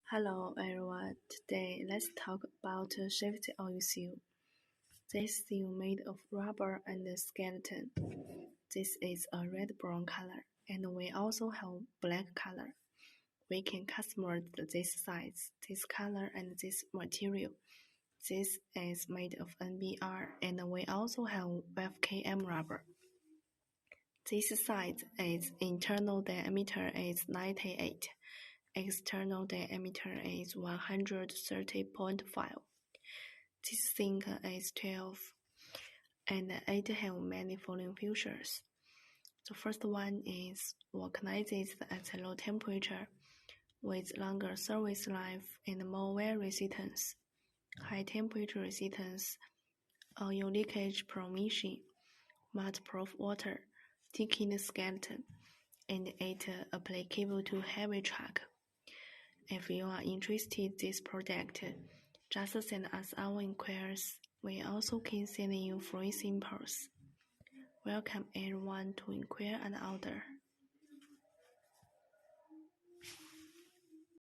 Hello everyone, today let's talk about safety oil seal. This seal made of rubber and skeleton. This is a red-brown color and we also have black color. We can customize this size, this color and this material. This is made of NBR and we also have FKM rubber. This size is internal diameter is 98. External diameter is 130.5. This thing is 12, and it has many following features. The first one is vulcanizes at low temperature, with longer service life and more wear resistance, high temperature resistance, oil leakage prevention, mud-proof water, thickened skeleton, and it applicable to heavy truck. If you are interested in this project, just send us our inquiries. We also can send you free samples. Welcome everyone to inquire and order.